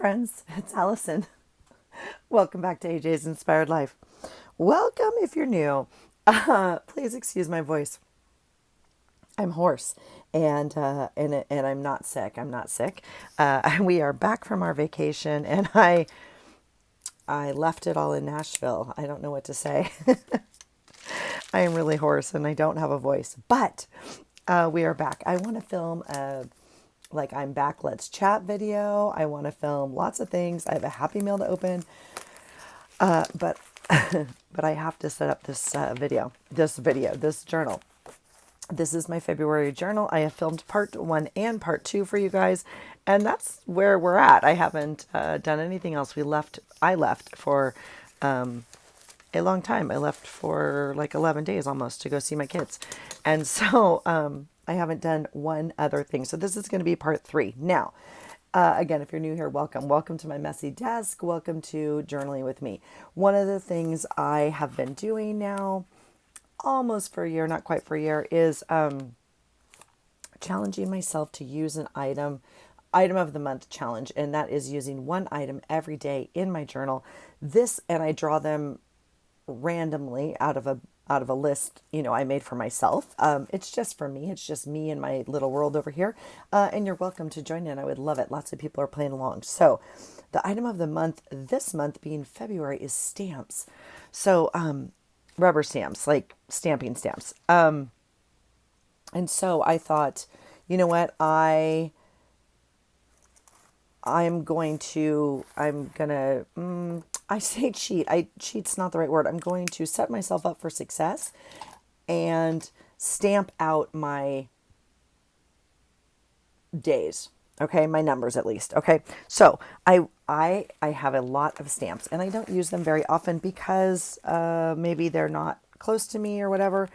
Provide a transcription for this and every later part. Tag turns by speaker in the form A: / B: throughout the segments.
A: friends, it's Allison. Welcome back to AJ's Inspired Life. Welcome if you're new. Please excuse my voice. I'm hoarse and I'm not sick. I'm not sick. We are back from our vacation and I left it all in Nashville. I don't know what to say. I am really hoarse and I don't have a voice, but we are back. I want to film a like I'm back, let's chat video. I want to film lots of things. I have a Happy Meal to open, but but I have to set up this journal. This is my February journal. I have filmed part 1 and part 2 for you guys, and that's where we're at. I haven't done anything else. I left for a long time. I left for like 11 days almost to go see my kids. And so I haven't done one other thing. So this is going to be part 3. Now, again, if you're new here, welcome. Welcome to my messy desk. Welcome to Journaling with Me. One of the things I have been doing now, almost for a year, not quite for a year, is challenging myself to use an item of the month challenge. And that is using one item every day in my journal. And I draw them randomly out of a list, I made for myself. It's just for me. It's just me and my little world over here. And you're welcome to join in. I would love it. Lots of people are playing along. So the item of the month, this month being February, is stamps. So rubber stamps, like stamping stamps. And so I thought, you know what, I'm gonna, I say cheat. Cheat's not the right word. I'm going to set myself up for success and stamp out my days. Okay, my numbers at least. Okay, so I have a lot of stamps and I don't use them very often because maybe they're not close to me or whatever.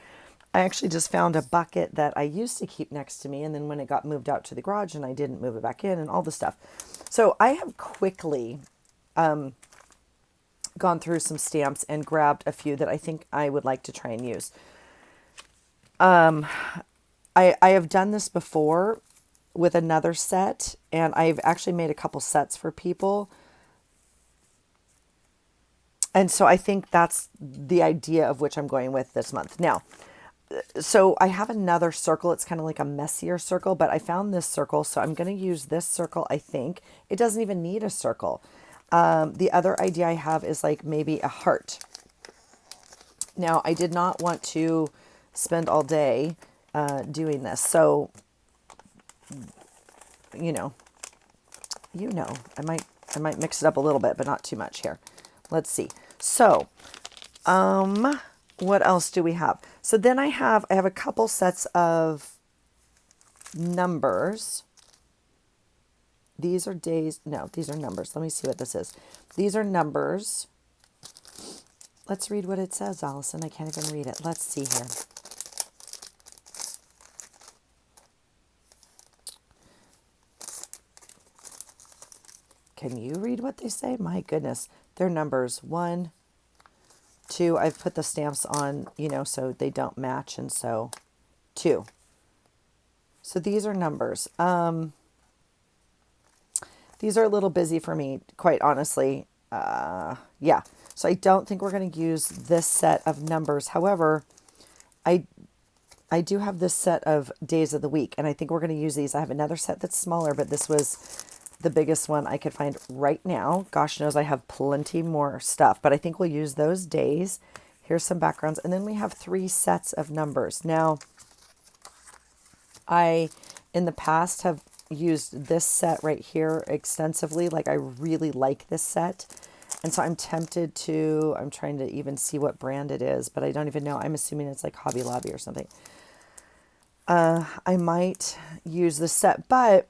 A: I actually just found a bucket that I used to keep next to me, and then when it got moved out to the garage and I didn't move it back in and all the stuff. So I have quickly gone through some stamps and grabbed a few that I think I would like to try and use. I have done this before with another set, and I've actually made a couple sets for people. And so I think that's the idea of which I'm going with this month. Now, so I have another circle. It's kind of like a messier circle, but I found this circle, so I'm going to use this circle, I think. It doesn't even need a circle. The other idea I have is like maybe a heart. Now, I did not want to spend all day doing this. So, I might mix it up a little bit, but not too much here. Let's see. So, what else do we have? So then I have a couple sets of numbers. These are days. No, these are numbers. Let me see what this is. These are numbers. Let's read what it says, Allison. I can't even read it. Let's see here. Can you read what they say? My goodness. They're numbers. 1, 2. I've put the stamps on, so they don't match. And so 2. So these are numbers. These are a little busy for me, quite honestly. Yeah. So I don't think we're going to use this set of numbers. However, I do have this set of days of the week, and I think we're going to use these. I have another set that's smaller, but this was the biggest one I could find right now. Gosh knows I have plenty more stuff, but I think we'll use those days. Here's some backgrounds. And then we have 3 sets of numbers. Now, I, in the past, have used this set right here extensively. Like, I really like this set. And so I'm trying to even see what brand it is, but I don't even know. I'm assuming it's like Hobby Lobby or something. I might use this set, but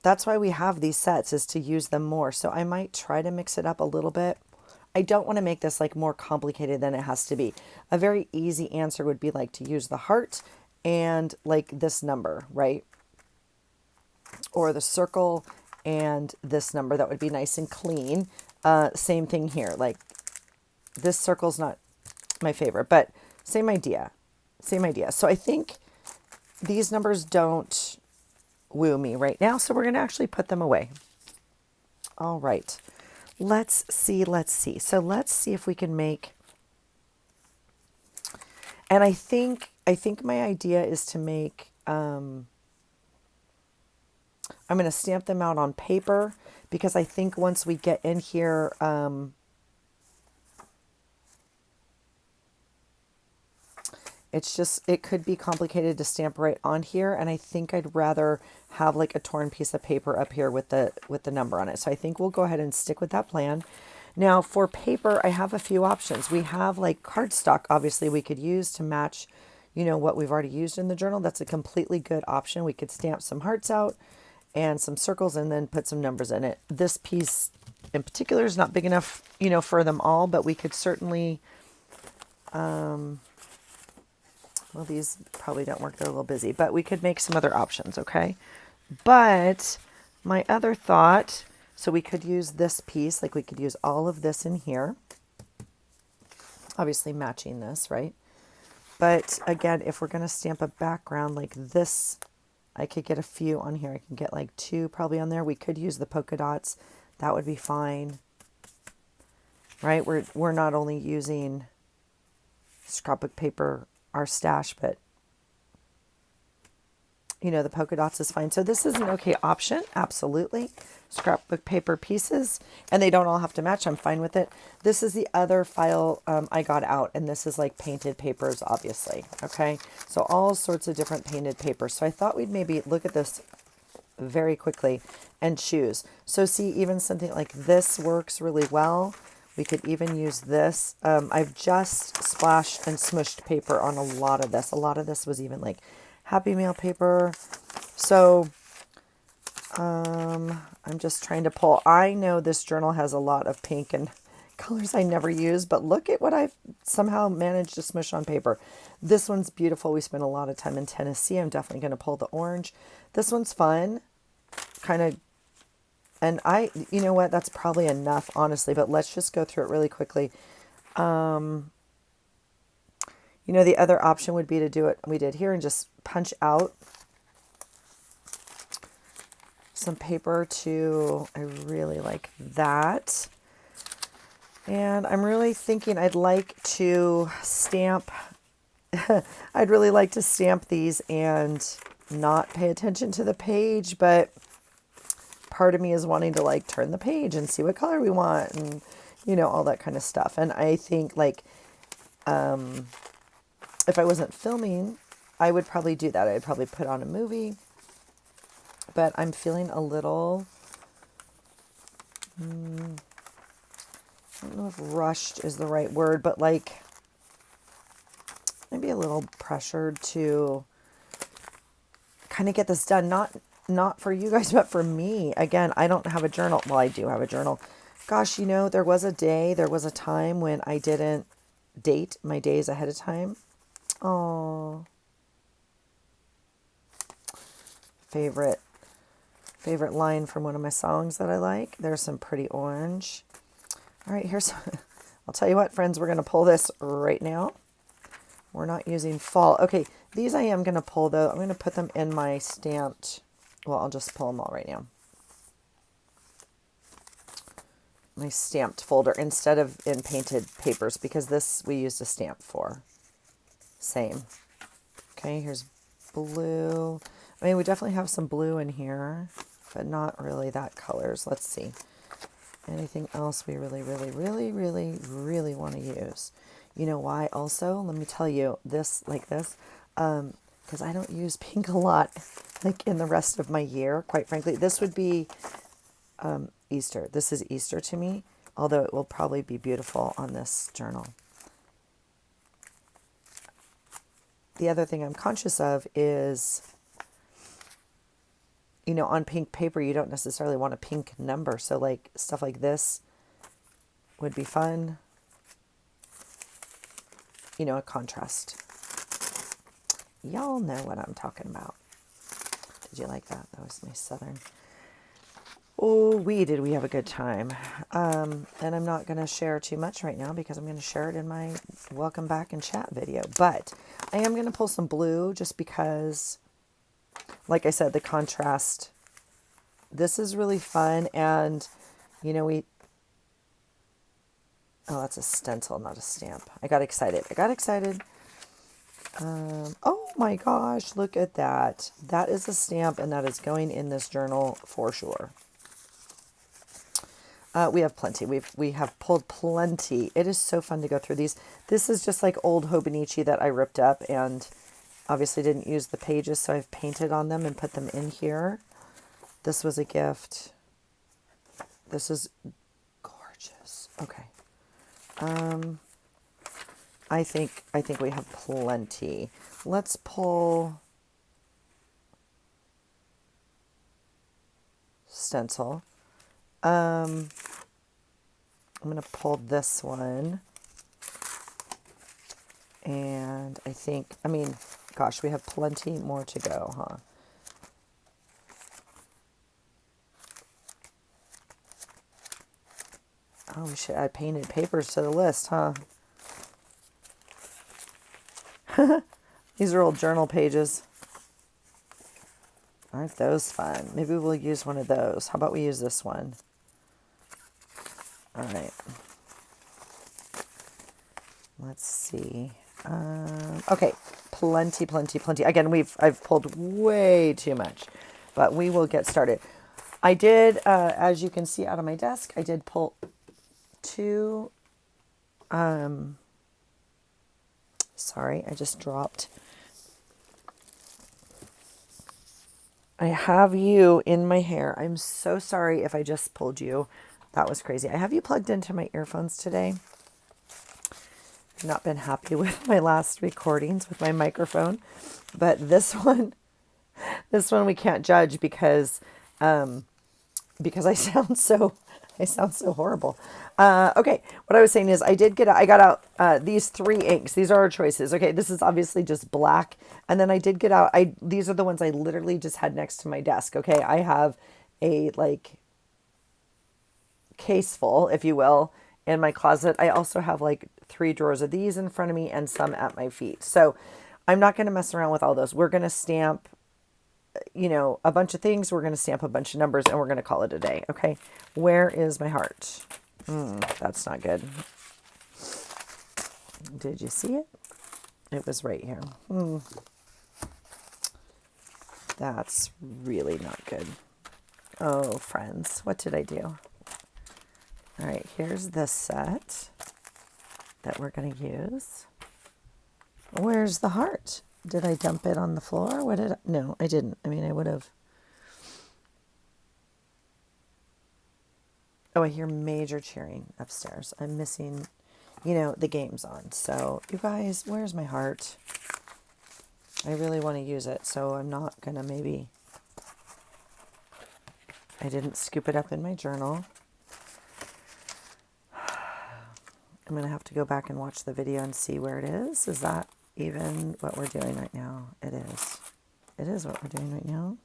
A: that's why we have these sets, is to use them more. So I might try to mix it up a little bit. I don't want to make this like more complicated than it has to be. A very easy answer would be like to use the heart and like this number, right? Or the circle and this number. That would be nice and clean. Same thing here. Like this circle's not my favorite, but same idea. So I think these numbers don't woo me right now. So we're going to actually put them away. All right. Let's see. So let's see if we can make, and I think my idea is to make, I'm going to stamp them out on paper because I think once we get in here, it could be complicated to stamp right on here. And I think I'd rather have like a torn piece of paper up here with the number on it. So I think we'll go ahead and stick with that plan. Now for paper, I have a few options. We have like cardstock, obviously we could use to match, what we've already used in the journal. That's a completely good option. We could stamp some hearts out and some circles and then put some numbers in it. This piece in particular is not big enough, for them all, but we could certainly, well, these probably don't work. They're a little busy, but we could make some other options. Okay. But my other thought, so we could use this piece, like we could use all of this in here, obviously matching this, right? But again, if we're going to stamp a background like this, I could get a few on here. I can get like 2 probably on there. We could use the polka dots. That would be fine. Right? We're not only using scrapbook paper, our stash, but the polka dots is fine. So this is an okay option. Absolutely. Scrapbook paper pieces, and they don't all have to match. I'm fine with it. This is the other file I got out, and this is like painted papers, obviously. Okay. So all sorts of different painted papers. So I thought we'd maybe look at this very quickly and choose. So see, even something like this works really well. We could even use this. I've just splashed and smushed paper on a lot of this. A lot of this was even like Happy Mail paper. So I'm just trying to pull. I know this journal has a lot of pink and colors I never use, but look at what I've somehow managed to smush on paper. This one's beautiful. We spent a lot of time in Tennessee. I'm definitely going to pull the orange. This one's fun. Kind of, and you know what? That's probably enough, honestly, but let's just go through it really quickly. The other option would be to do what we did here and just punch out some paper to, I really like that. And I'm really thinking I'd like to stamp, I'd really like to stamp these and not pay attention to the page, but part of me is wanting to like turn the page and see what color we want and, all that kind of stuff. And I think like, if I wasn't filming, I would probably do that. I'd probably put on a movie, but I'm feeling a little, I don't know if rushed is the right word, but like maybe a little pressured to kind of get this done. Not for you guys, but for me. Again, I don't have a journal. Well, I do have a journal. Gosh, there was a time when I didn't date my days ahead of time. Oh, favorite line from one of my songs that I like. There's some pretty orange. All right, I'll tell you what, friends, we're going to pull this right now. We're not using fall. Okay, these I am going to pull, though. I'm going to put them in my stamped, well, I'll just pull them all right now. My stamped folder instead of in painted papers, because this we used a stamp for. Same. Okay, here's blue. I mean, we definitely have some blue in here, but not really that colors. Let's see. Anything else we really, really, really, really, really want to use? You know why also? Let me tell you this, like this, because I don't use pink a lot, like in the rest of my year, quite frankly. This would be Easter. This is Easter to me, although it will probably be beautiful on this journal. The other thing I'm conscious of is, on pink paper, you don't necessarily want a pink number. So like stuff like this would be fun. A contrast. Y'all know what I'm talking about. Did you like that? That was my southern. Oh, did we have a good time. And I'm not going to share too much right now because I'm going to share it in my welcome back and chat video. But I am going to pull some blue just because like I said, the contrast. This is really fun. And, you know, oh, that's a stencil, not a stamp. I got excited. Oh my gosh, look at that. That is a stamp, and that is going in this journal for sure. We have plenty. We have pulled plenty. It is so fun to go through these. This is just like old Hobonichi that I ripped up and obviously didn't use the pages, so I've painted on them and put them in here. This was a gift. This is gorgeous. Okay. I think we have plenty. Let's pull stencil. I'm going to pull this one. And I mean, gosh, we have plenty more to go, huh? Oh, we should add painted papers to the list, huh? These are old journal pages. Aren't those fun? Maybe we'll use one of those. How about we use this one? All right. Let's see. Okay, plenty. Again, I've pulled way too much, but we will get started. I did, as you can see out of my desk, I did pull two. Sorry, I just dropped. I have you in my hair. I'm so sorry if I just pulled you. That was crazy. I have you plugged into my earphones today. I've not been happy with my last recordings with my microphone, but this one we can't judge because I sound so horrible. Okay, what I was saying is I got out these 3 inks. These are our choices. Okay, this is obviously just black, and then I did get out. These are the ones I literally just had next to my desk. Okay, I have a like case full, if you will, in my closet. I also have like 3 drawers of these in front of me and some at my feet. So I'm not going to mess around with all those. We're going to stamp, you know, a bunch of things. We're going to stamp a bunch of numbers, and we're going to call it a day. Okay. Where is my heart? That's not good. Did you see it? It was right here. That's really not good. Oh, friends, what did I do? All right, here's the set that we're going to use. Where's the heart? Did I dump it on the floor? No, I didn't. I mean, I would have. Oh, I hear major cheering upstairs. I'm missing, you know, the game's on. So, you guys, where's my heart? I really want to use it, so I'm not going to maybe. I didn't scoop it up in my journal. I'm going to have to go back and watch the video and see where it is. Is that even what we're doing right now? It is. It is what we're doing right now.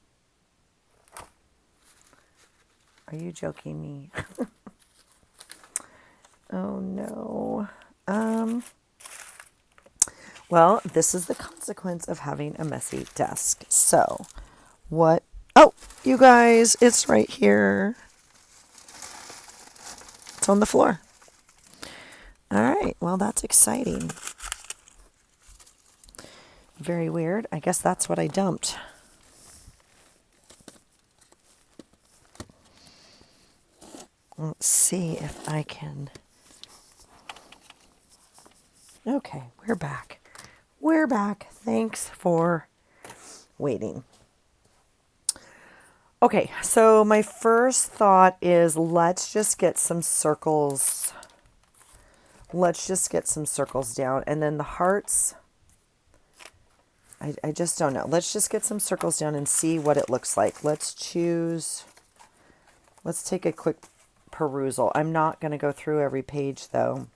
A: Are you joking me? Oh, no. Well, this is the consequence of having a messy desk. So, what? Oh, you guys, it's right here. It's on the floor. All right, well, that's exciting. Very weird. I guess that's what I dumped. Let's see if I can. Okay, we're back. We're back. Thanks for waiting. Okay, so my first thought is let's just get some circles. Let's just get some circles down. And then the hearts, I just don't know. Let's just get some circles down and see what it looks like. Let's take a quick perusal. I'm not going to go through every page though,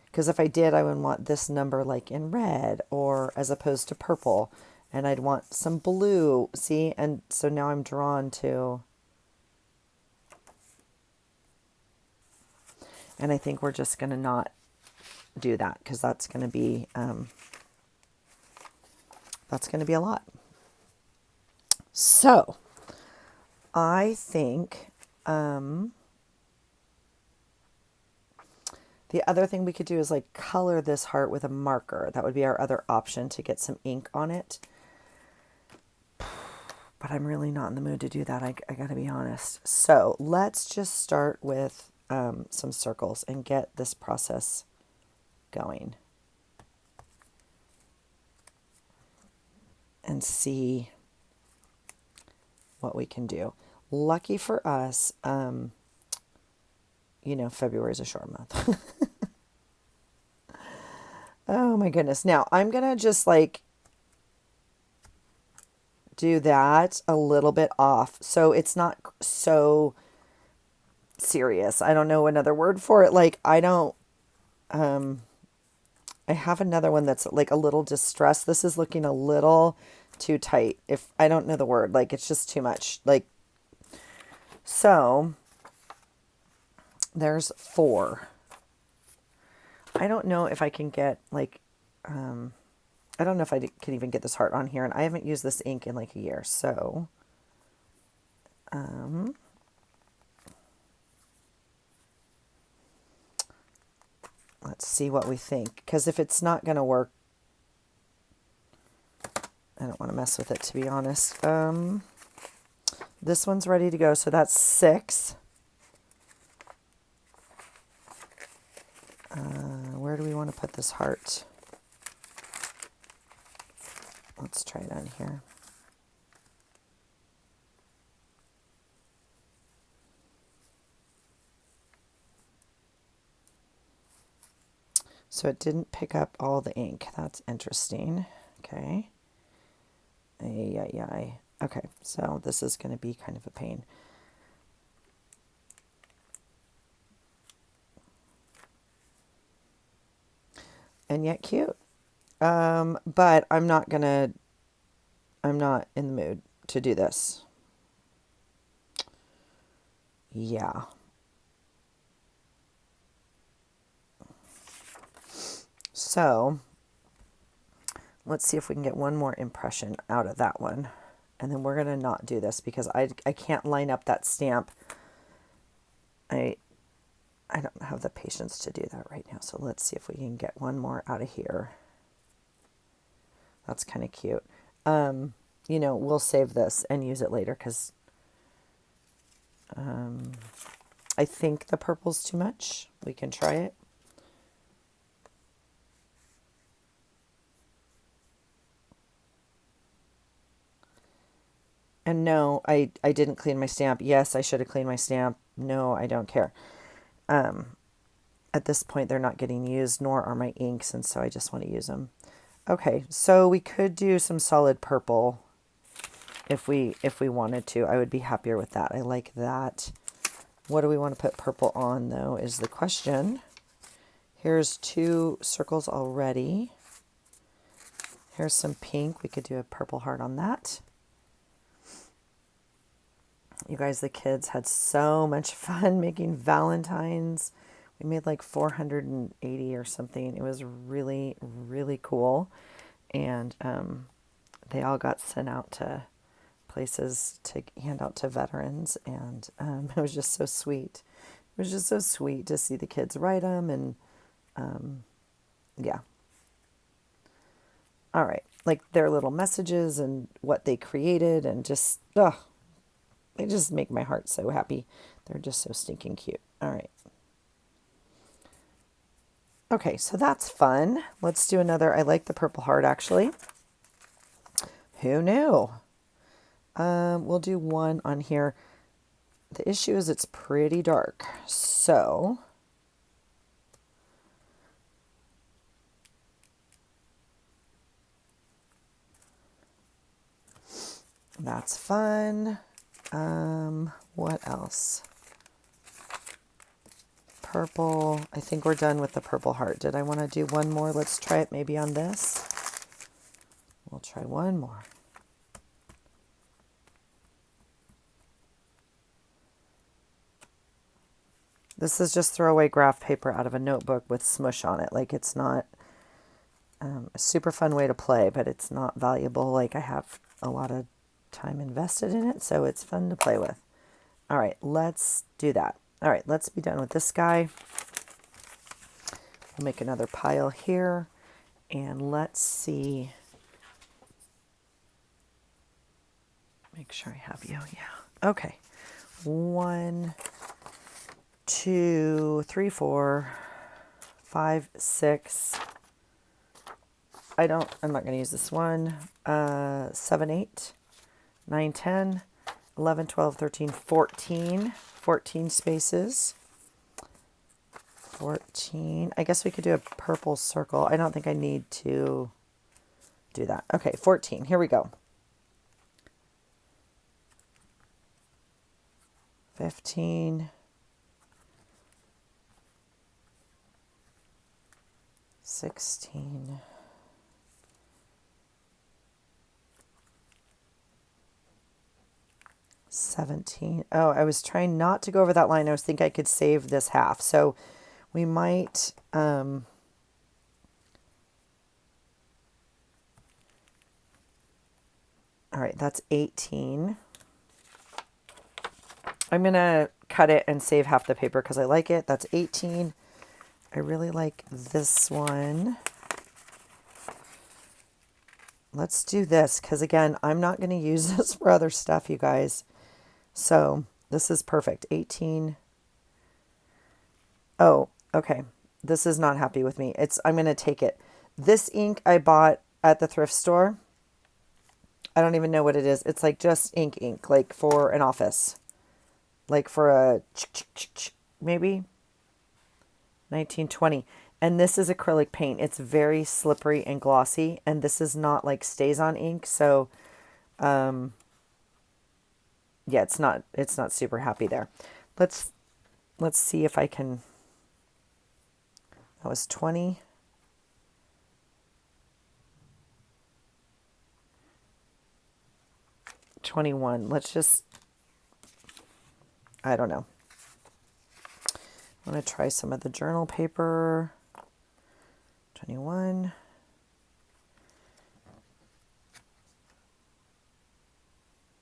A: because if I did, I would want this number like in red or as opposed to purple, and I'd want some blue. See, and so now I'm drawn to, and I think we're just going to not do that because that's going to be a lot. So I think the other thing we could do is like color this heart with a marker. That would be our other option to get some ink on it. But I'm really not in the mood to do that. I got to be honest. So let's just start with some circles and get this process going. And see what we can do. Lucky for us, February is a short month. Oh my goodness. Now I'm going to just like do that a little bit off. So it's not so serious. I don't know another word for it. Like I have another one that's like a little distressed. This is looking a little too tight. If I don't know the word, like it's just too much. Like, so there's 4. I don't know if I can get like, I don't know if I can even get this heart on here, and I haven't used this ink in like a year. So, let's see what we think. Because if it's not going to work, I don't want to mess with it, to be honest. This one's ready to go, so that's 6. Where do we want to put this heart? Let's try it on here. So it didn't pick up all the ink. That's interesting. Okay. Okay, so this is going to be kind of a pain. And yet cute. But I'm not in the mood to do this. Yeah. So let's see if we can get one more impression out of that one. And then we're going to not do this because I can't line up that stamp. I don't have the patience to do that right now. So let's see if we can get one more out of here. That's kind of cute. We'll save this and use it later because I think the purple's too much. We can try it. And no, I didn't clean my stamp. Yes, I should have cleaned my stamp. No, I don't care. At this point, they're not getting used, nor are my inks, and so I just want to use them. Okay, so we could do some solid purple if we wanted to. I would be happier with that. I like that. What do we want to put purple on, though, is the question. Here's 2 circles already. Here's some pink. We could do a purple heart on that. You guys, the kids had so much fun making Valentines. We made like 480 or something. It was really, really cool. And they all got sent out to places to hand out to veterans. And it was just so sweet. It was just so sweet to see the kids write them. And yeah. All right. Like their little messages and what they created and just, they just make my heart so happy. They're just so stinking cute. All right. Okay, so that's fun. Let's do another. I like the purple heart, actually. Who knew? We'll do one on here. The issue is it's pretty dark. So that's fun. What else? Purple. I think we're done with the purple heart. Did I want to do one more? Let's try it maybe on this. We'll try one more. This is just throwaway graph paper out of a notebook with smush on it. Like it's not a super fun way to play, but it's not valuable. Like I have a lot of time invested in it, so it's fun to play with. All right, let's do that. All right, let's be done with this guy. We'll make another pile here, and let's see. Make sure I have you. Yeah. Okay. 1, 2, 3, 4, 5, 6. I'm not going to use this one. 7, 8, 9, 10, 11, 12, 13, 14. 14 spaces. 14. I guess we could do a purple circle. I don't think I need to do that. Okay, 14. Here we go. 15. 16. 17. Oh, I was trying not to go over that line. I was thinking I could save this half. So we might, all right, that's 18. I'm going to cut it and save half the paper because I like it. That's 18. I really like this one. Let's do this because, again, I'm not going to use this for other stuff, you guys. So this is perfect. 18. Oh, okay. This is not happy with me. I'm going to take it. This ink I bought at the thrift store. I don't even know what it is. It's like just ink, like for an office. Like for a maybe 1920. And this is acrylic paint. It's very slippery and glossy. And this is not like stays on ink. So, yeah, it's not super happy there. Let's see if I can. That was 20. $21. Let's just, I don't know. I'm going to try some of the journal paper. 21.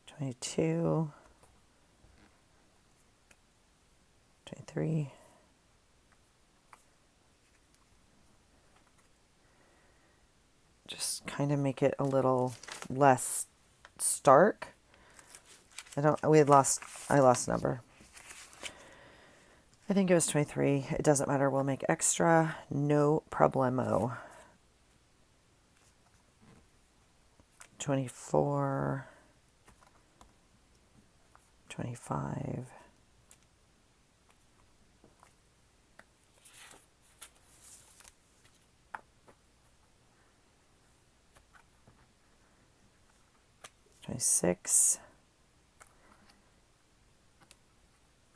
A: 22. 23. Just kind of make it a little less stark. I lost number. I think it was 23. It doesn't matter. We'll make extra. No problemo. 24. 25. 26.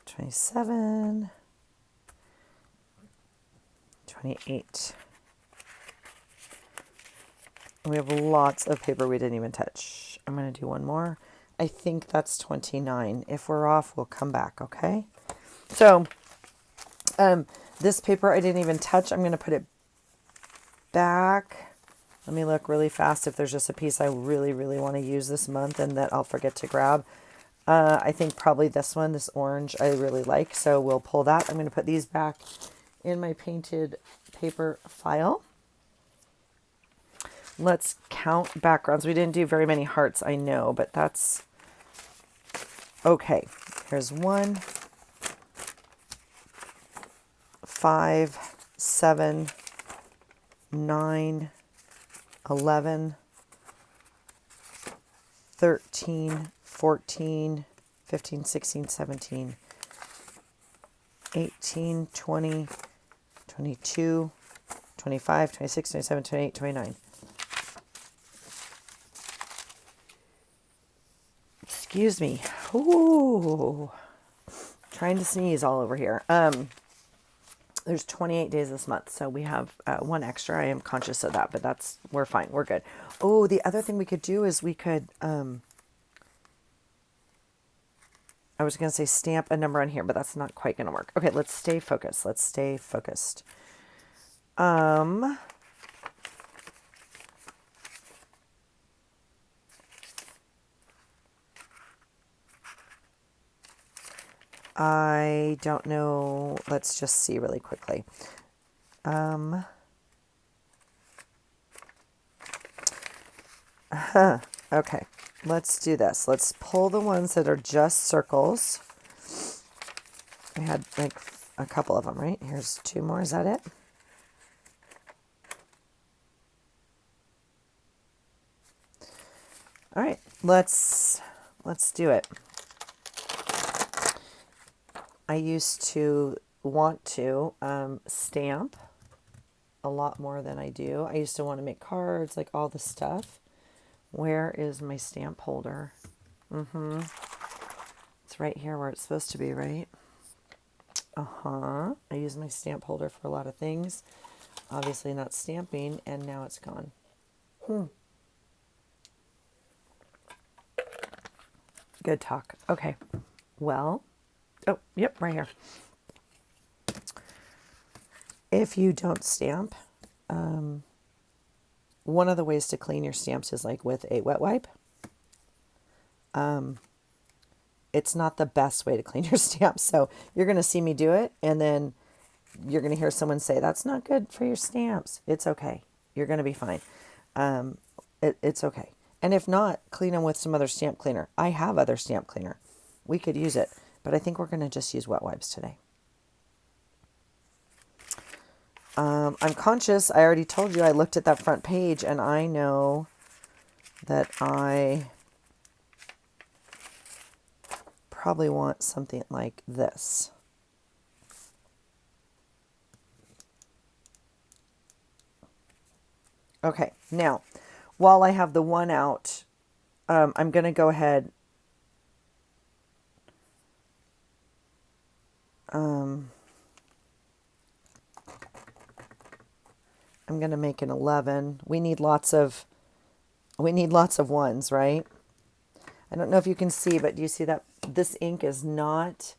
A: 27. 28. We have lots of paper we didn't even touch. I'm going to do one more. I think that's 29. If we're off, we'll come back, okay? So, this paper I didn't even touch. I'm going to put it back. Let me look really fast if there's just a piece I really, really want to use this month and that I'll forget to grab. I think probably this one, this orange, I really like. So we'll pull that. I'm going to put these back in my painted paper file. Let's count backgrounds. We didn't do very many hearts, I know, but that's okay. Here's 1, 5, 7, 9, 11, 13, 14, 15, 16, 17, 18, 20, 22, 25, 26, 27, 28, 29. Excuse me. Ooh. Trying to sneeze all over here. There's 28 days this month, so we have one extra. I am conscious of that, but we're fine. We're good. Oh, the other thing we could do is we could, I was going to say stamp a number on here, but that's not quite going to work. Okay, let's stay focused. Let's stay focused. I don't know. Let's just see really quickly. Okay, let's do this. Let's pull the ones that are just circles. I had like a couple of them, right? Here's two more. Is that it? All right, let's do it. I used to want to stamp a lot more than I do. I used to want to make cards, like all the stuff. Where is my stamp holder? It's right here where it's supposed to be, right? I use my stamp holder for a lot of things. Obviously not stamping, and now it's gone. Good talk. Okay. Well, oh, yep, right here. If you don't stamp, one of the ways to clean your stamps is like with a wet wipe. It's not the best way to clean your stamps. So you're going to see me do it, and then you're going to hear someone say, that's not good for your stamps. It's okay. You're going to be fine. It's okay. And if not, clean them with some other stamp cleaner. I have other stamp cleaner. We could use it, but I think we're going to just use wet wipes today. I'm conscious. I already told you I looked at that front page, and I know that I probably want something like this. Okay, now, while I have the one out, I'm going to go ahead. I'm going to make an 11. We need lots of ones, right? I don't know if you can see, but do you see that this ink is not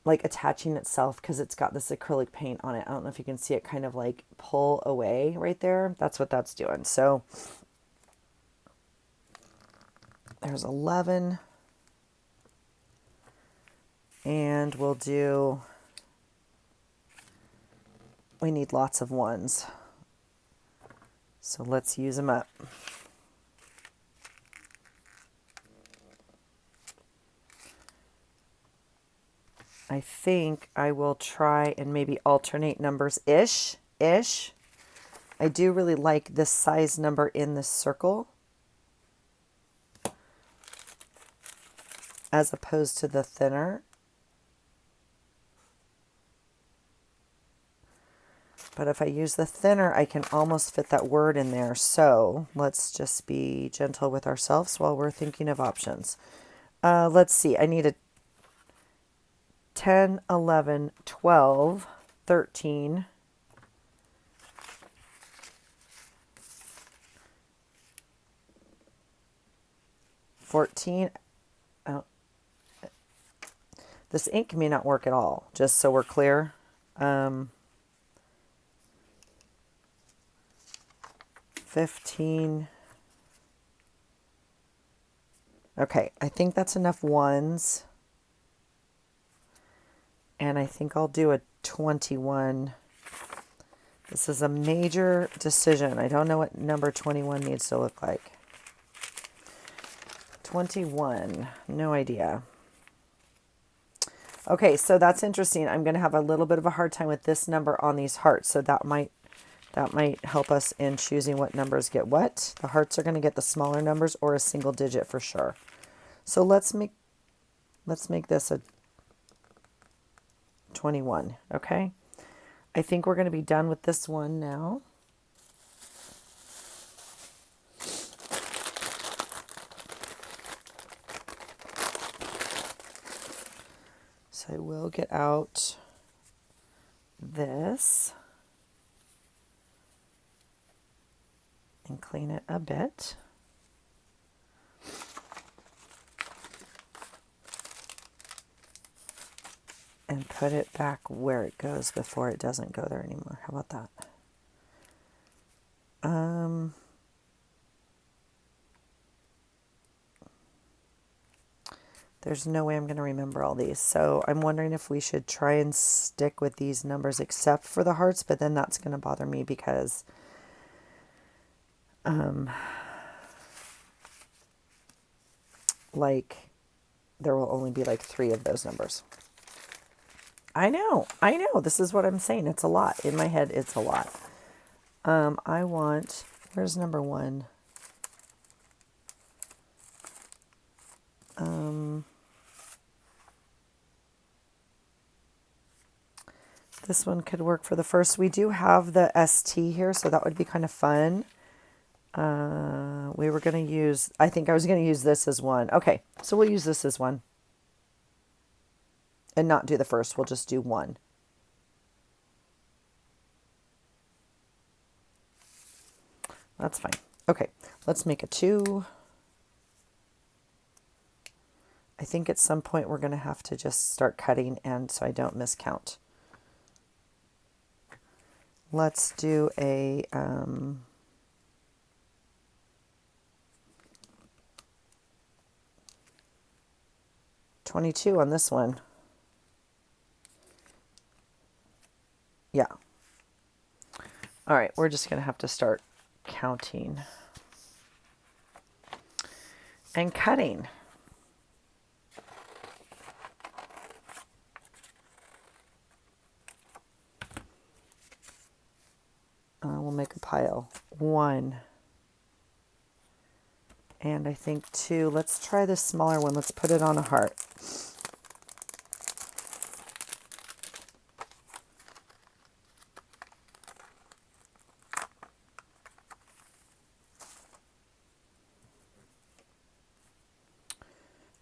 A: like attaching itself because it's got this acrylic paint on it. I don't know if you can see it kind of like pull away right there. That's what that's doing. So there's 11. And we'll do, we need lots of ones. So let's use them up. I think I will try and maybe alternate numbers-ish. I do really like this size number in this circle as opposed to the thinner. But if I use the thinner, I can almost fit that word in there. So let's just be gentle with ourselves while we're thinking of options. Let's see. I need a 10, 11, 12, 13, 14. Oh, this ink may not work at all, just so we're clear. 15. Okay, I think that's enough ones. And I think I'll do a 21. This is a major decision. I don't know what number 21 needs to look like. 21, no idea. Okay, so that's interesting. I'm going to have a little bit of a hard time with this number on these hearts. So that might help us in choosing what numbers get what. The hearts are going to get the smaller numbers or a single digit for sure. So let's make this a 21, okay? I think we're going to be done with this one now. So I will get out this and clean it a bit. And put it back where it goes before it doesn't go there anymore. How about that? There's no way I'm going to remember all these. So I'm wondering if we should try and stick with these numbers except for the hearts, but then that's going to bother me because like there will only be like 3 of those numbers. I know. This is what I'm saying. It's a lot. In my head, it's a lot. I want, where's number 1? This one could work for the first. We do have the ST here, so that would be kind of fun. We were going to use, I think I was going to use this as 1. Okay, so we'll use this as 1. And not do the first, we'll just do 1. That's fine. Okay, let's make a 2. I think at some point we're going to have to just start cutting, and so I don't miscount. Let's do a 22 on this one. Yeah. All right, we're just going to have to start counting and cutting. We'll make a pile. 1. And I think 2. Let's try this smaller one. Let's put it on a heart.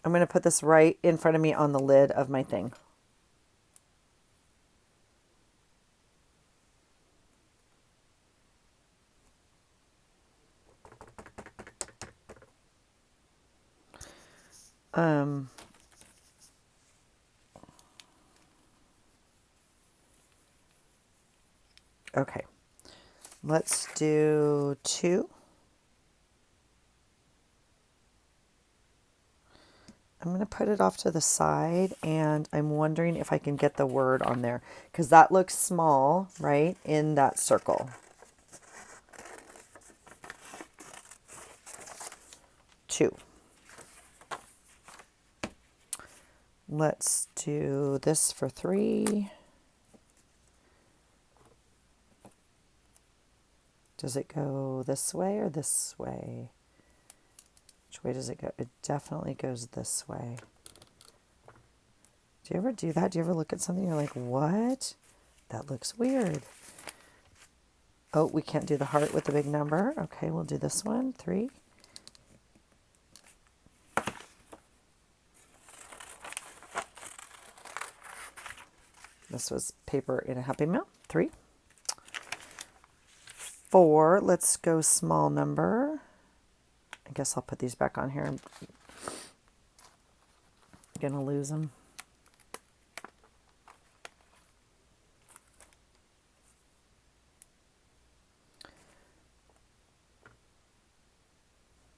A: I'm going to put this right in front of me on the lid of my thing. Okay, let's do 2. I'm going to put it off to the side, and I'm wondering if I can get the word on there, because that looks small, right, in that circle. 2. Let's do this for 3. Does it go this way or this way? Which way does it go? It definitely goes this way. Do you ever do that? Do you ever look at something and you're like, what? That looks weird. Oh, we can't do the heart with the big number. Okay, we'll do this one. 3. This was paper in a Happy Meal. 3. 4. Let's go small number. I guess I'll put these back on here. I'm gonna lose them.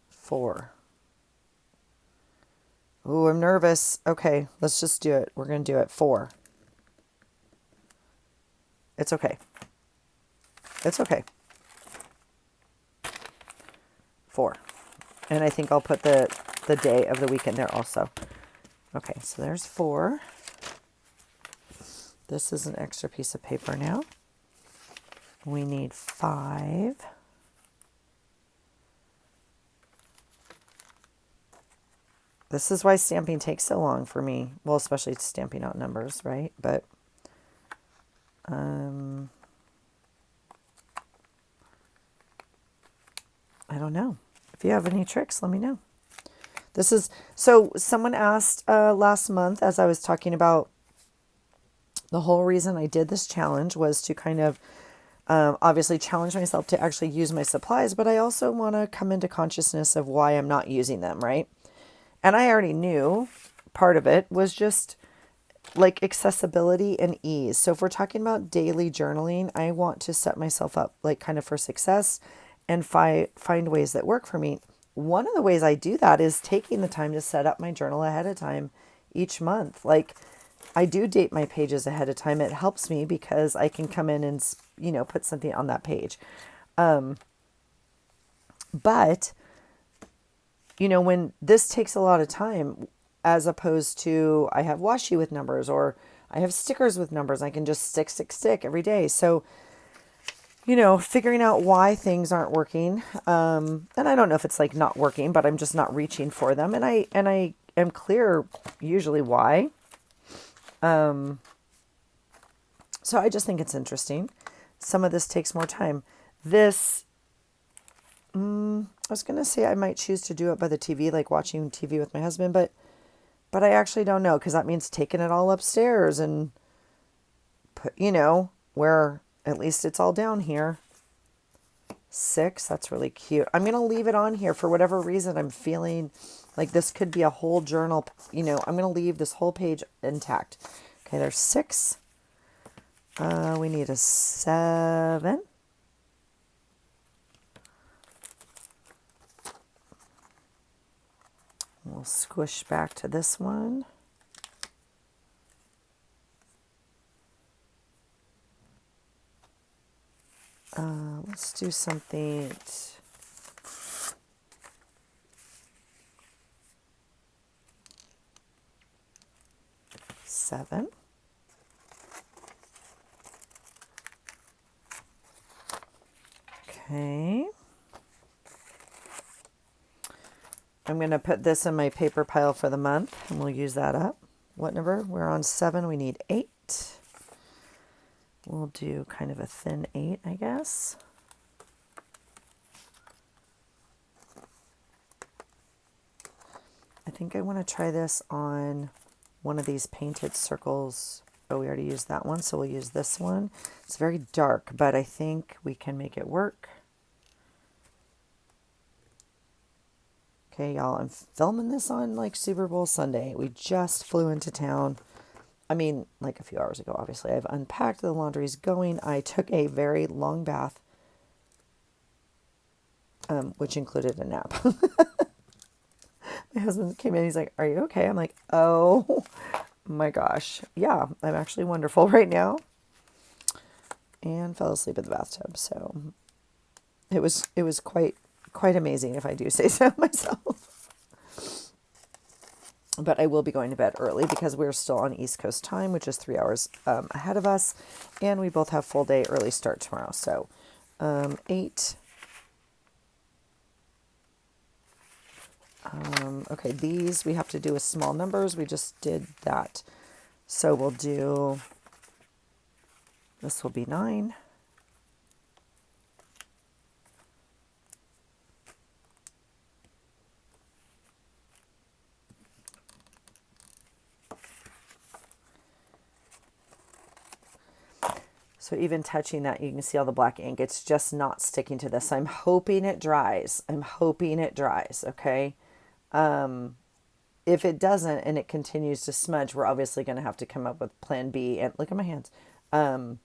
A: 4. Ooh, I'm nervous. Okay, let's just do it. We're gonna do it. 4. It's okay. It's okay. 4. And I think I'll put the day of the week in there also. Okay, so there's 4. This is an extra piece of paper now. We need 5. This is why stamping takes so long for me. Well, especially stamping out numbers, right? But I don't know. If you have any tricks, let me know. This is, so someone asked last month, as I was talking about, the whole reason I did this challenge was to kind of obviously challenge myself to actually use my supplies, but I also want to come into consciousness of why I'm not using them, right? And I already knew part of it was just like accessibility and ease. So if we're talking about daily journaling, I want to set myself up like kind of for success and find ways that work for me. one of the ways I do that is taking the time to set up my journal ahead of time each month. Like, I do date my pages ahead of time. It helps me because I can come in and, put something on that page. But, when this takes a lot of time, as opposed to I have washi with numbers or I have stickers with numbers, I can just stick every day. So, figuring out why things aren't working. And I don't know if it's like not working, but I'm just not reaching for them. And I am clear usually why. So I just think it's interesting. Some of this takes more time. This, I was going to say I might choose to do it by the TV, like watching TV with my husband, but I actually don't know, because that means taking it all upstairs and put, where at least it's all down here. 6, that's really cute. I'm going to leave it on here for whatever reason. I'm feeling like this could be a whole journal. I'm going to leave this whole page intact. Okay, there's 6. We need a 7. We'll squish back to this one. Let's do something. 7. Okay. I'm going to put this in my paper pile for the month, and we'll use that up. What number? We're on 7. We need 8. We'll do kind of a thin 8, I guess. I think I want to try this on one of these painted circles. Oh, we already used that one, so we'll use this one. It's very dark, but I think we can make it work. Okay, y'all, I'm filming this on like Super Bowl Sunday. We just flew into town. I mean, like a few hours ago, obviously. I've unpacked, the laundry's going. I took a very long bath, which included a nap. My husband came in, he's like, "Are you okay?" I'm like, "Oh my gosh. Yeah, I'm actually wonderful right now." And fell asleep in the bathtub. So it was quite amazing, if I do say so myself. But I will be going to bed early because we're still on East Coast time, which is 3 hours ahead of us. And we both have full day early start tomorrow. So 8. Okay, these we have to do with small numbers. We just did that. So we'll do, this will be 9. So even touching that, you can see all the black ink. It's just not sticking to this. I'm hoping it dries. Okay? If it doesn't and it continues to smudge, we're obviously going to have to come up with plan B. And look at my hands. Like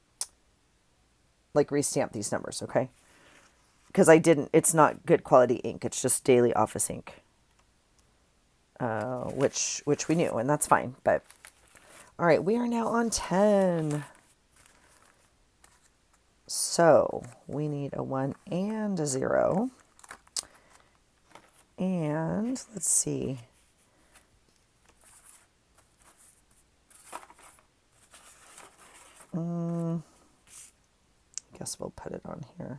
A: restamp these numbers, okay? Because it's not good quality ink. It's just daily office ink. Which we knew, and that's fine. But, all right, we are now on 10. So we need a 1 and a 0. And let's see. Guess we'll put it on here.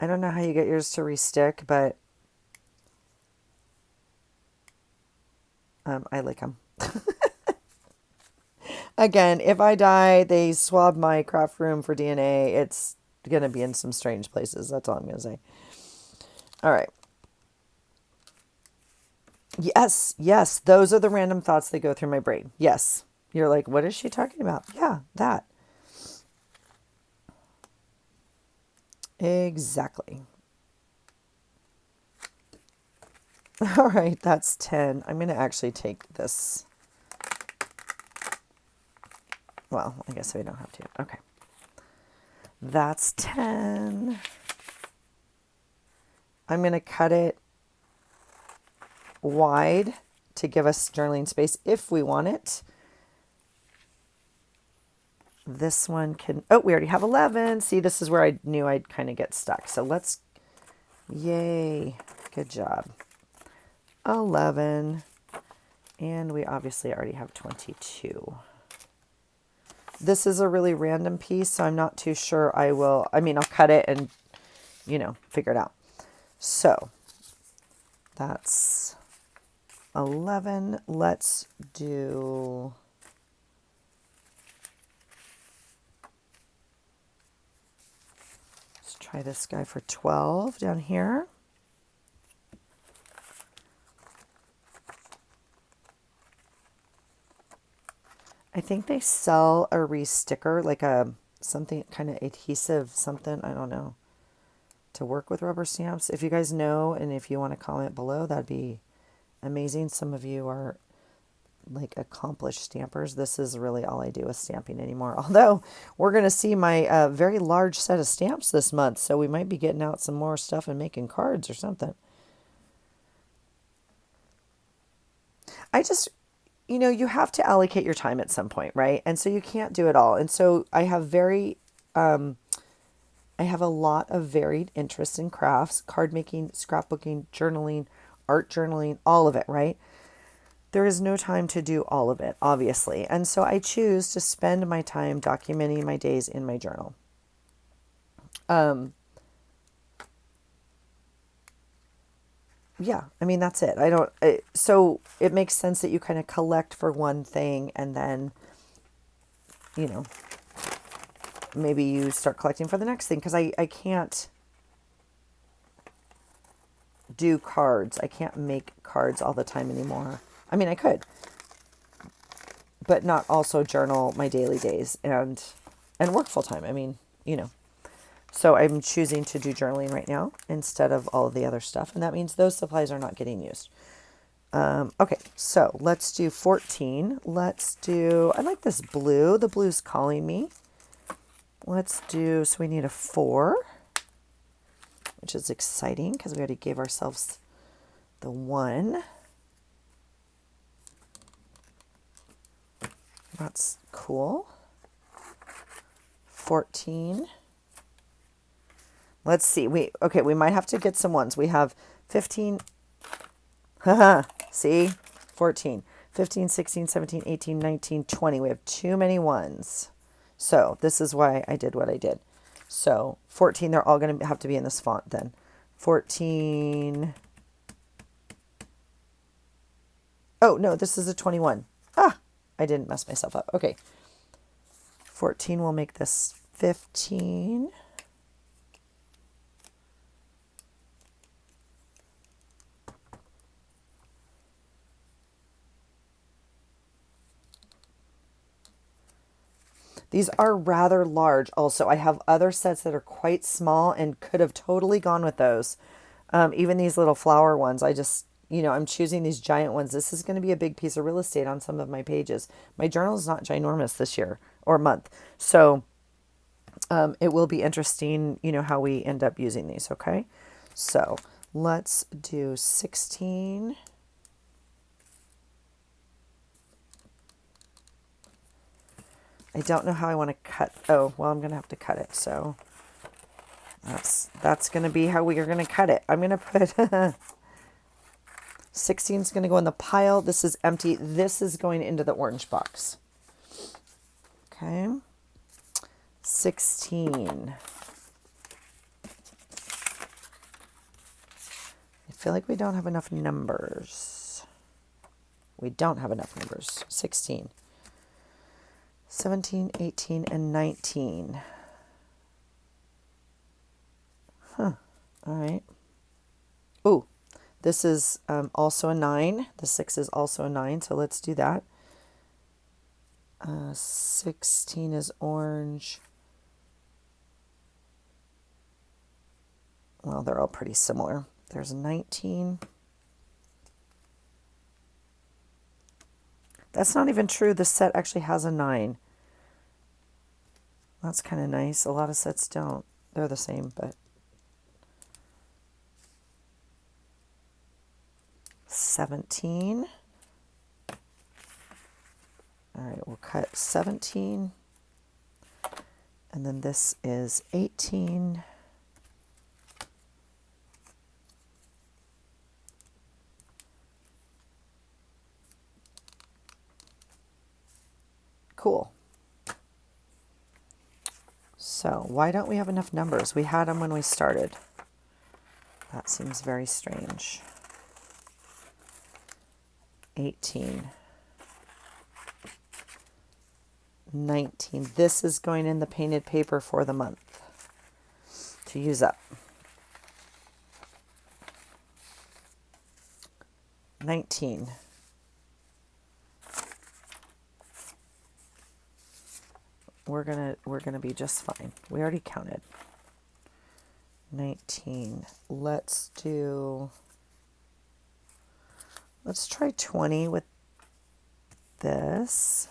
A: I don't know how you get yours to restick, but I like them. Again, if I die, they swab my craft room for DNA. It's going to be in some strange places. That's all I'm going to say. All right. Yes. Those are the random thoughts that go through my brain. Yes. You're like, what is she talking about? Yeah, that. Exactly. All right, that's 10. I'm going to actually take this. Well, I guess we don't have to. Okay. That's 10. I'm going to cut it wide to give us journaling space if we want it. This one can, oh, we already have 11. See, this is where I knew I'd kind of get stuck. So let's, yay, good job. 11. And we obviously already have 22. This is a really random piece, so I'm not too sure I'll cut it and, figure it out. So that's 11. Let's try this guy for 12 down here. I think they sell a re-sticker, like something kind of adhesive, something, I don't know, to work with rubber stamps. If you guys know, and if you want to comment below, that'd be amazing. Some of you are like accomplished stampers. This is really all I do with stamping anymore. Although we're going to see my very large set of stamps this month, so we might be getting out some more stuff and making cards or something. I just, you have to allocate your time at some point, right? And so you can't do it all. And so I have I have a lot of varied interests in crafts, card making, scrapbooking, journaling, art journaling, all of it, right? There is no time to do all of it, obviously. And so I choose to spend my time documenting my days in my journal. Yeah, I mean, that's it. So it makes sense that you kind of collect for one thing and then, maybe you start collecting for the next thing. Because I can't do cards. I can't make cards all the time anymore. I mean, I could, but not also journal my daily days and work full time. I mean, So I'm choosing to do journaling right now instead of all of the other stuff. And that means those supplies are not getting used. Okay, so let's do 14. I like this blue. The blue's calling me. So we need a 4, which is exciting because we already gave ourselves the 1. That's cool. 14. Let's see. We might have to get some ones. We have 15. Haha. See? 14. 15, 16, 17, 18, 19, 20. We have too many ones. So this is why I did what I did. So 14, they're all going to have to be in this font then. 14. Oh, no, this is a 21. I didn't mess myself up. Okay. 14 will make this 15. These are rather large also. I have other sets that are quite small and could have totally gone with those. Even these little flower ones, I'm choosing these giant ones. This is going to be a big piece of real estate on some of my pages. My journal is not ginormous this year or month. So it will be interesting, how we end up using these, okay? So let's do 16. I don't know how I want to cut. Oh, well, I'm going to have to cut it. So that's going to be how we are going to cut it. I'm going to put 16 is going to go in the pile. This is empty. This is going into the orange box. Okay. 16. I feel like we don't have enough numbers. We don't have enough numbers. 16. 17, 18, and 19. All right. Ooh, this is also a 9. The 6 is also a 9, so let's do that. 16 is orange. Well, they're all pretty similar. There's 19. That's not even true. The set actually has a 9. That's kind of nice. A lot of sets don't. They're the same, but 17. All right, we'll cut 17. And then this is 18. Cool. So why don't we have enough numbers? We had them when we started. That seems very strange. 18. 19. This is going in the painted paper for the month to use up. 19. We're gonna be just fine. We already counted. 19. Let's try 20 with this,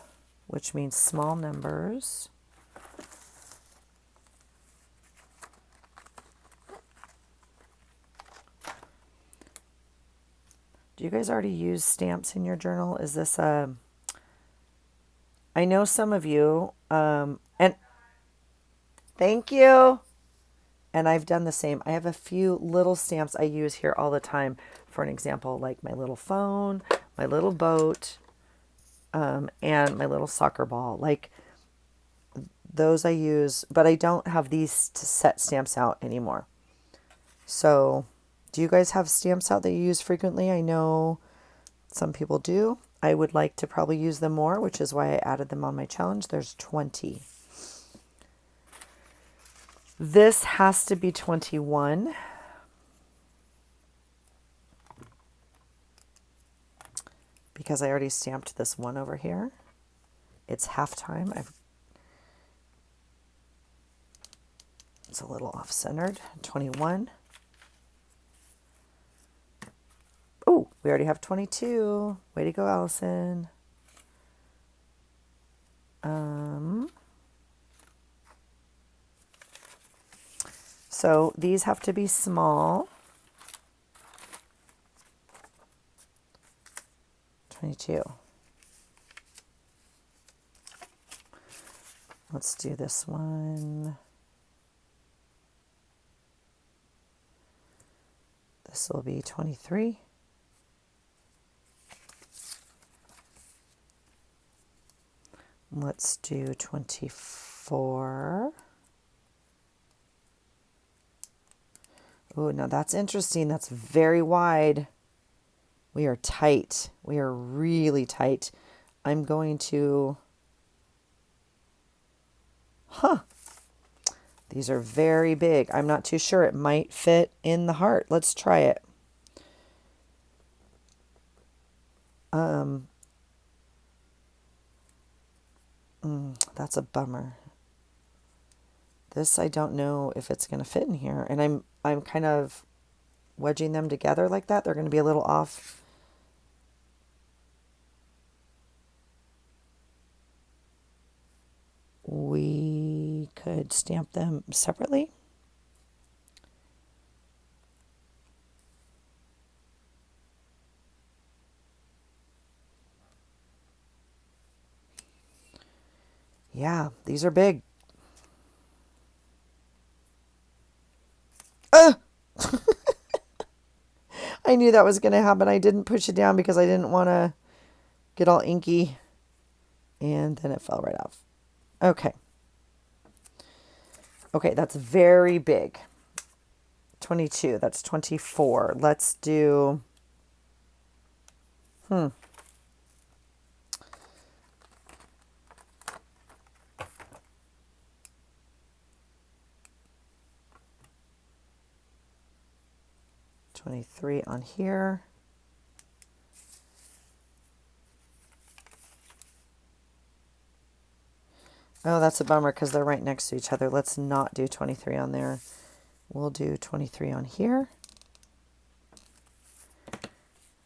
A: which means small numbers. Do you guys already use stamps in your journal? Is this a... I know some of you, and thank you. And I've done the same. I have a few little stamps I use here all the time. For an example, like my little phone, my little boat, and my little soccer ball. Like those I use, but I don't have these set stamps out anymore. So do you guys have stamps out that you use frequently? I know some people do. I would like to probably use them more, which is why I added them on my challenge. There's 20. This has to be 21. Because I already stamped this one over here. It's halftime. It's a little off-centered. 21. Oh, we already have 22. Way to go, Allison. So these have to be small. 22. Let's do this one. This will be 23. Let's do 24. Oh, now that's interesting. That's very wide. We are tight. We are really tight. I'm going to... These are very big. I'm not too sure. It might fit in the heart. Let's try it. That's a bummer. This, I don't know if it's going to fit in here. And I'm kind of wedging them together like that. They're going to be a little off. We could stamp them separately. Yeah, these are big. I knew that was going to happen. I didn't push it down because I didn't want to get all inky. And then it fell right off. Okay. Okay, that's very big. 22. That's 24. Let's do... 23 on here. Oh, that's a bummer because they're right next to each other. Let's not do 23 on there. We'll do 23 on here.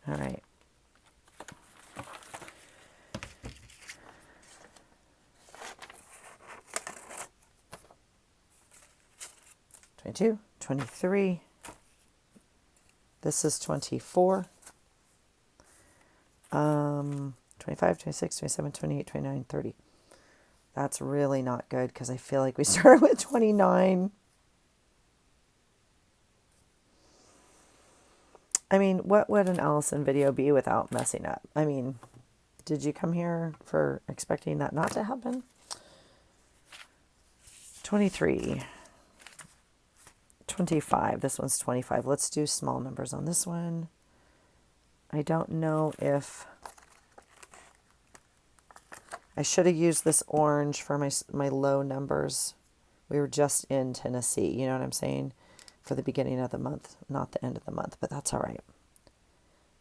A: All right. 22, 23. This is 24. 25, 26, 27, 28, 29, 30. That's really not good because I feel like we started with 29. I mean, what would an Allison video be without messing up? I mean, did you come here for expecting that not to happen? 23. 25. This one's 25. Let's do small numbers on this one. I don't know if I should have used this orange for my low numbers. We were just in Tennessee, you know what I'm saying? For the beginning of the month, not the end of the month, but that's all right.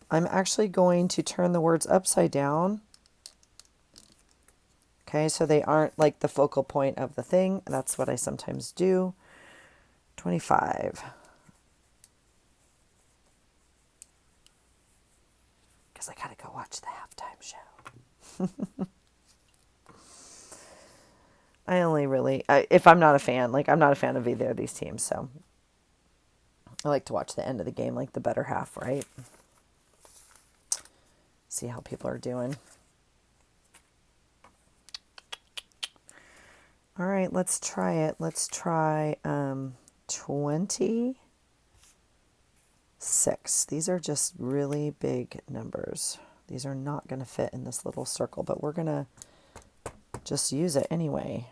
A: I'm actually going to turn the words upside down. Okay, so they aren't like the focal point of the thing. That's what I sometimes do. 25. Because I gotta go watch the halftime show. I only really, if I'm not a fan, like I'm not a fan of either of these teams, so I like to watch the end of the game, like the better half, right? See how people are doing. All right, let's try it. Let's try 26. These are just really big numbers. These are not going to fit in this little circle, but we're going to just use it anyway.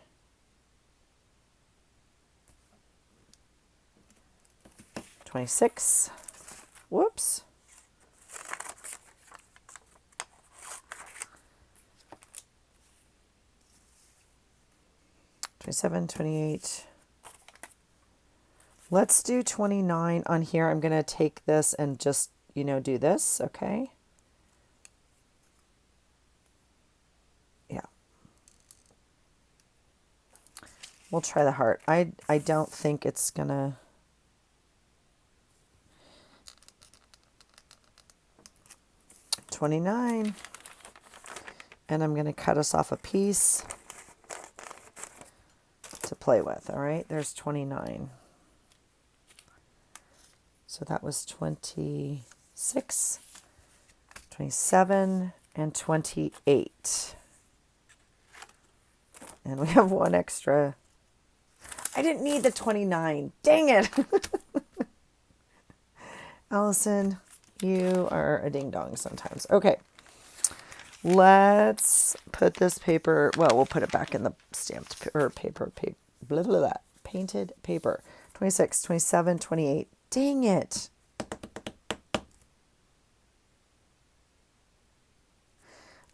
A: $26. Whoops. $27, $28. Let's do 29 on here. I'm going to take this and just, do this, okay? Yeah. We'll try the heart. I don't think it's going to... $29. And I'm going to cut us off a piece to play with. All right, there's 29. So that was 26, 27, and 28. And we have one extra. I didn't need the 29. Dang it. Allison, you are a ding-dong sometimes. Okay. Let's put this paper, well, we'll put it back in the stamped or paper, blah, blah, blah, painted paper. 26, 27, 28. Dang it.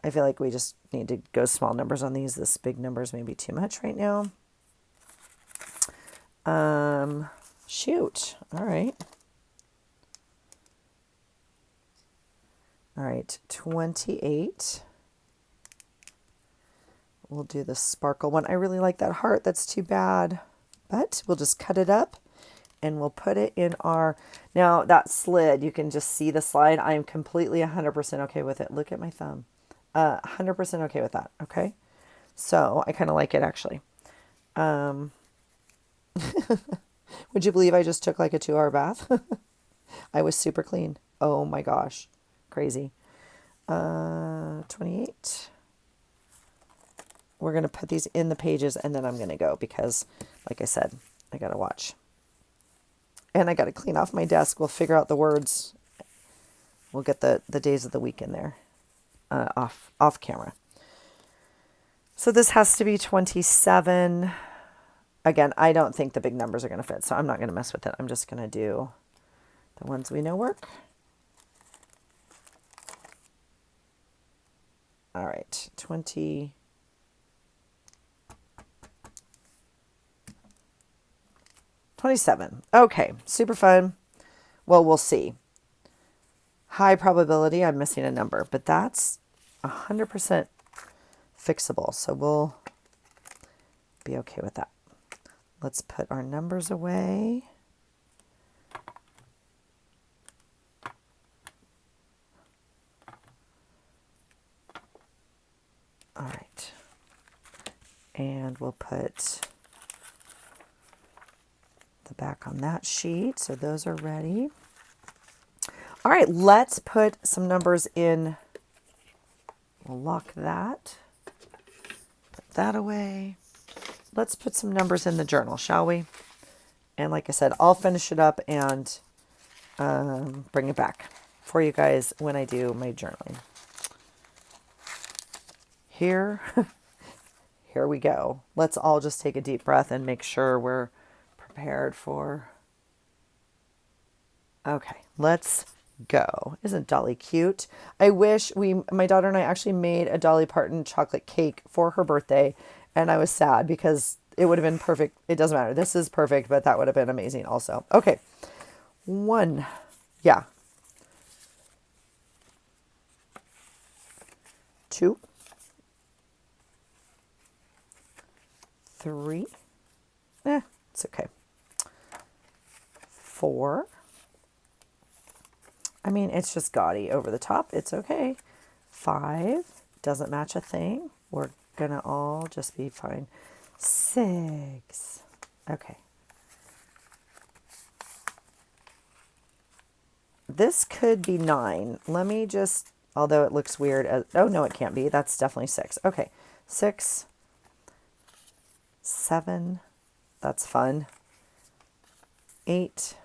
A: I feel like we just need to go small numbers on these. This big numbers may be too much right now. Shoot. All right. All right, 28. We'll do the sparkle one. I really like that heart. That's too bad. But we'll just cut it up and we'll put it in our... Now, that slid, you can just see the slide. I am completely 100% okay with it. Look at my thumb. 100% okay with that, okay? So, I kind of like it, actually. Would you believe I just took like a 2-hour bath? I was super clean. Oh my gosh. Crazy. 28. We're going to put these in the pages and then I'm going to go because, like I said, I got to watch. And I got to clean off my desk. We'll figure out the words. We'll get the days of the week in there off camera. So this has to be 27. Again, I don't think the big numbers are going to fit, so I'm not going to mess with it. I'm just going to do the ones we know work. All right, 20. $27. Okay, super fun. Well, we'll see. High probability I'm missing a number, but that's 100% fixable, so we'll be okay with that. Let's put our numbers away. All right. And we'll put the the back on that sheet. So those are ready. All right, let's put some numbers in. We'll lock that. Put that away. Let's put some numbers in the journal, shall we? And like I said, I'll finish it up and bring it back for you guys when I do my journaling. Here we go. Let's all just take a deep breath and make sure we're prepared for. Okay, let's go. Isn't Dolly cute? I wish my daughter and I actually made a Dolly Parton chocolate cake for her birthday, and I was sad because it would have been perfect. It doesn't matter. This is perfect, but that would have been amazing also. Okay. 1. Yeah. 2. 3. It's okay. 4. I mean, it's just gaudy over the top. It's okay. 5. Doesn't match a thing. We're going to all just be fine. 6. Okay. This could be 9. Let me just, although it looks weird. Oh, no, it can't be. That's definitely 6. Okay. 6. 7. That's fun. 8.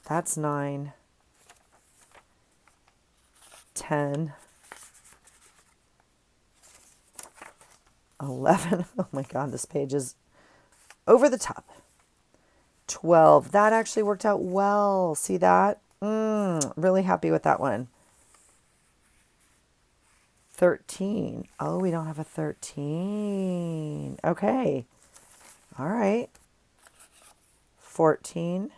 A: That's 9. 10. 11. Oh my God, this page is over the top. 12. That actually worked out well. See that? Really happy with that one. 13. Oh, we don't have a 13. Okay. All right. 14.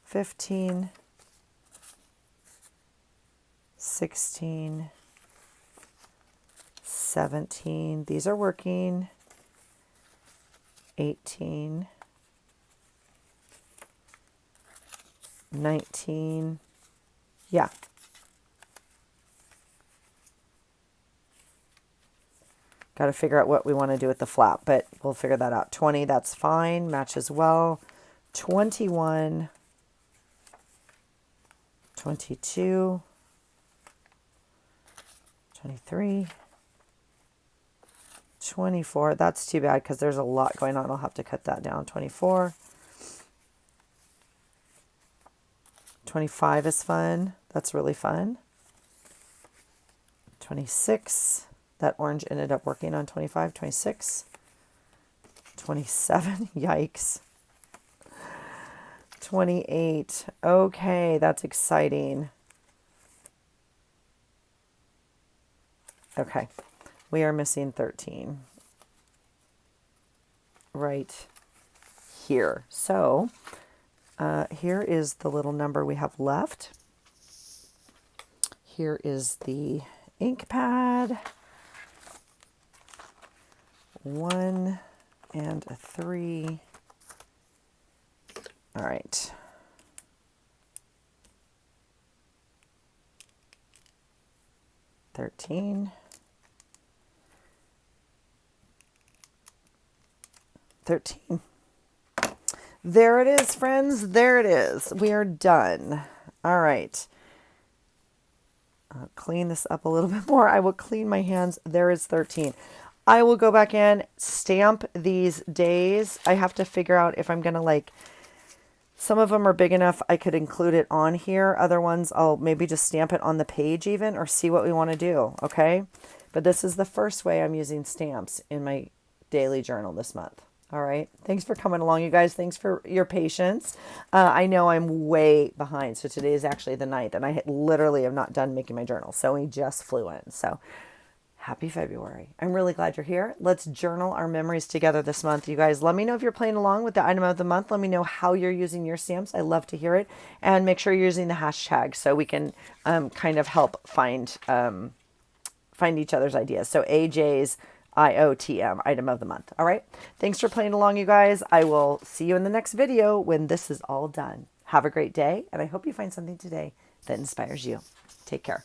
A: 15. 16. 17. These are working. 18. 19. Yeah. Got to figure out what we want to do with the flap, but we'll figure that out. 20, that's fine. Matches well. 21. 22. 23. 24. That's too bad because there's a lot going on. I'll have to cut that down. 24. 25 is fun. That's really fun. 26. That orange ended up working on 25. 26. 27. Yikes. 28. Okay, that's exciting. Okay, we are missing 13 right here. So here is the little number we have left. Here is the ink pad. 1 and a 3. All right. $13. 13. There it is, friends. There it is. We are done. All right. I'll clean this up a little bit more. I will clean my hands. There is 13. I will go back in, stamp these days. I have to figure out if I'm going to some of them are big enough I could include it on here. Other ones I'll maybe just stamp it on the page even or see what we want to do. Okay. But this is the first way I'm using stamps in my daily journal this month. All right. Thanks for coming along, you guys. Thanks for your patience. I know I'm way behind. So today is actually the 9th and I literally have not done making my journal. So we just flew in. So happy February. I'm really glad you're here. Let's journal our memories together this month. You guys, let me know if you're playing along with the item of the month. Let me know how you're using your stamps. I love to hear it. And make sure you're using the hashtag so we can kind of help find each other's ideas. So AJ's IOTM, item of the month. All right. Thanks for playing along, you guys. I will see you in the next video when this is all done. Have a great day. And I hope you find something today that inspires you. Take care.